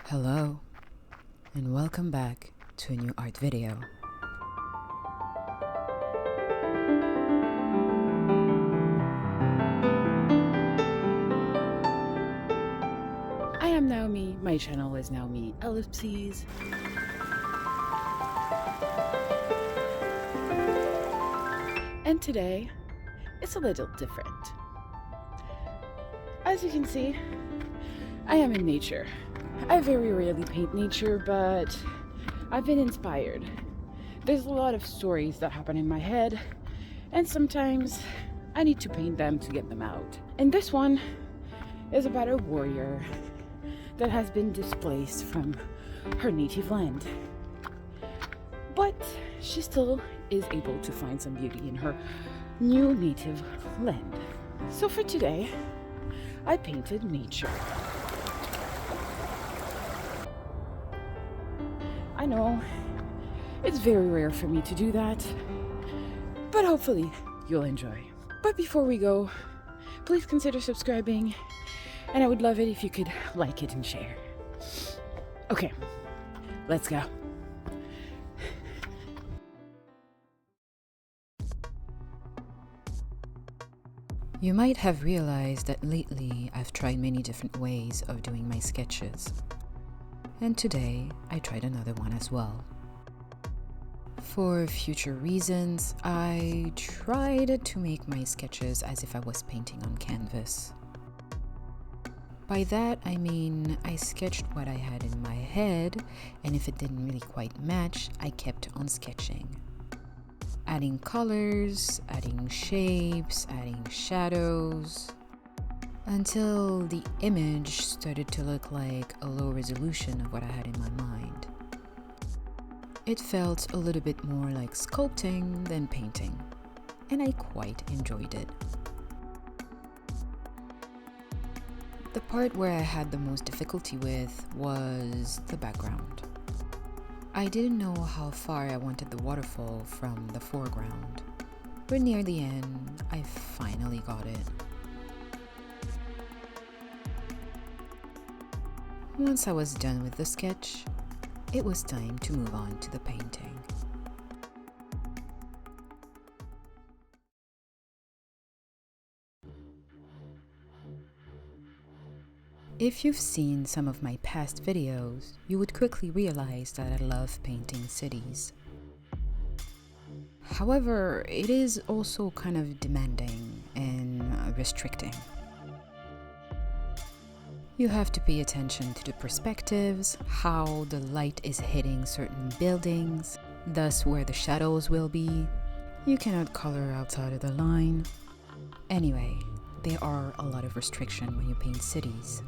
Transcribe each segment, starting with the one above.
Hello, and welcome back to a new art video. I am Naomi. My channel is Naomi Ellipses. And today, it's a little different. As you can see, I am in nature. I very rarely paint nature, but I've been inspired. There's a lot of stories that happen in my head, and sometimes I need to paint them to get them out. And this one is about a warrior that has been displaced from her native land. But she still is able to find some beauty in her new native land. So for today, I painted nature. I know it's very rare for me to do that, but hopefully you'll enjoy. But before we go, please consider subscribing, and I would love it if you could like it and share. Okay, let's go. You might have realized that lately I've tried many different ways of doing my sketches. And today I tried another one as well. For future reasons, I tried to make my sketches as if I was painting on canvas. By that, I mean I sketched what I had in my head, and if it didn't really quite match, I kept on sketching. Adding colors, adding shapes, adding shadows, until the image started to look like a low resolution of what I had in my mind. It felt a little bit more like sculpting than painting, and I quite enjoyed it. The part where I had the most difficulty with was the background. I didn't know how far I wanted the waterfall from the foreground, but near the end, I finally got it. Once I was done with the sketch, it was time to move on to the painting. If you've seen some of my past videos, you would quickly realize that I love painting cities. However, it is also kind of demanding and restricting. You have to pay attention to the perspectives, how the light is hitting certain buildings, thus where the shadows will be. You cannot color outside of the line. Anyway, there are a lot of restrictions when you paint cities,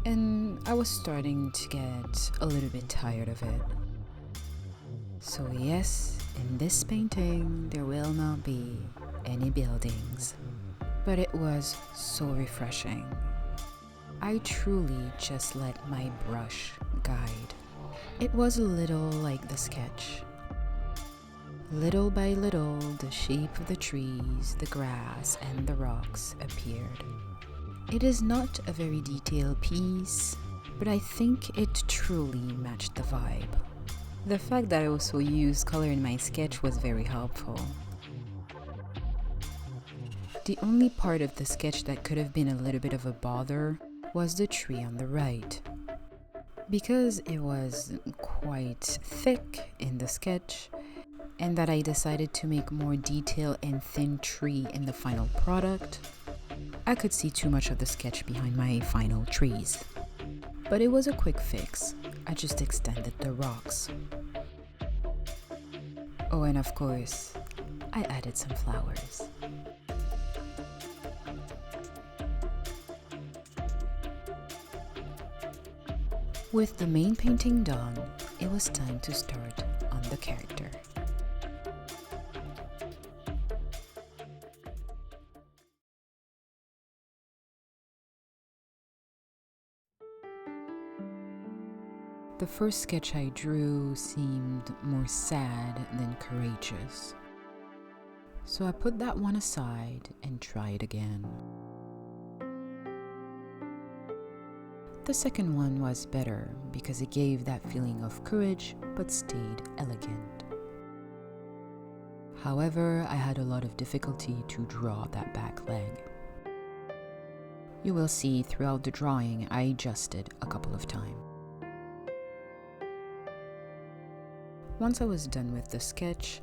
and I was starting to get a little bit tired of it. So yes, in this painting there will not be any buildings, but it was so refreshing. I truly just let my brush guide. It was a little like the sketch. Little by little, the shape of the trees, the grass, and the rocks appeared. It is not a very detailed piece, but I think it truly matched the vibe. The fact that I also used color in my sketch was very helpful. The only part of the sketch that could have been a little bit of a bother was the tree on the right. Because it was quite thick in the sketch, and that I decided to make more detail and thin tree in the final product, I could see too much of the sketch behind my final trees. But it was a quick fix. I just extended the rocks. Oh, and of course, I added some flowers. With the main painting done, it was time to start on the character. The first sketch I drew seemed more sad than courageous. So I put that one aside and tried again. The second one was better because it gave that feeling of courage but stayed elegant. However, I had a lot of difficulty to draw that back leg. You will see throughout the drawing I adjusted a couple of times. Once I was done with the sketch,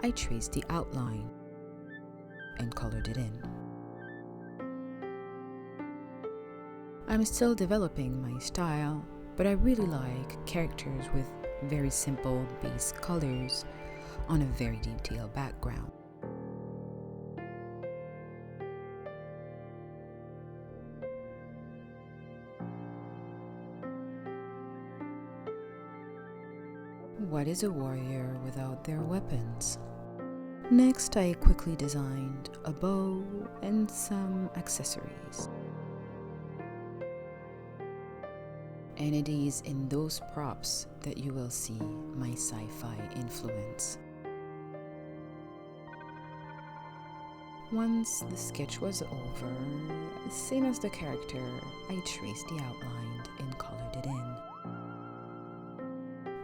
I traced the outline and colored it in. I'm still developing my style, but I really like characters with very simple base colors on a very detailed background. What is a warrior without their weapons? Next, I quickly designed a bow and some accessories. And it is in those props that you will see my sci-fi influence. Once the sketch was over, same as the character, I traced the outline and colored it in.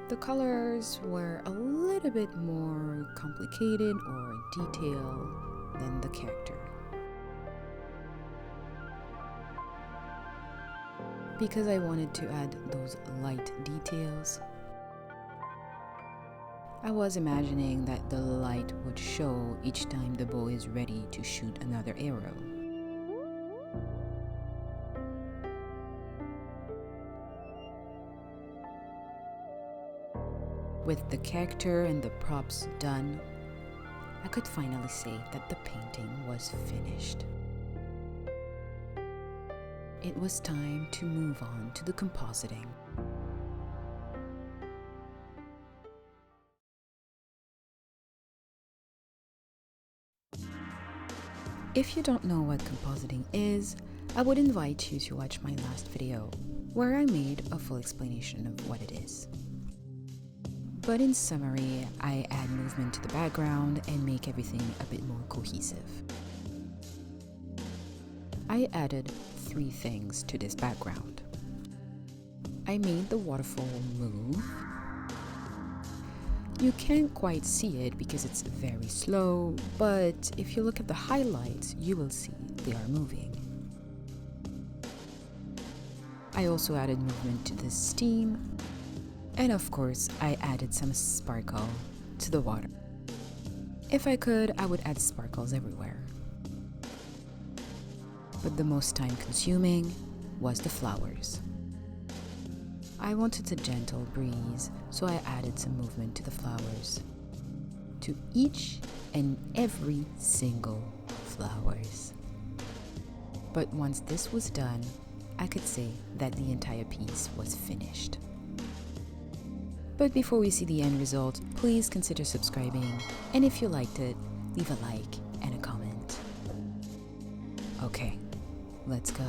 The colors were a little bit more complicated or detailed than the character, because I wanted to add those light details. I was imagining that the light would show each time the bow is ready to shoot another arrow. With the character and the props done, I could finally say that the painting was finished. It was time to move on to the compositing. If you don't know what compositing is, I would invite you to watch my last video, where I made a full explanation of what it is. But in summary, I add movement to the background and make everything a bit more cohesive. I added 3 things to this background. I made the waterfall move. You can't quite see it because it's very slow, but if you look at the highlights, you will see they are moving. I also added movement to the steam, and of course, I added some sparkle to the water. If I could, I would add sparkles everywhere. But the most time-consuming was the flowers. I wanted a gentle breeze, so I added some movement to the flowers. To each and every single flowers. But once this was done, I could say that the entire piece was finished. But before we see the end result, please consider subscribing, and if you liked it, leave a like and a comment. Okay, let's go.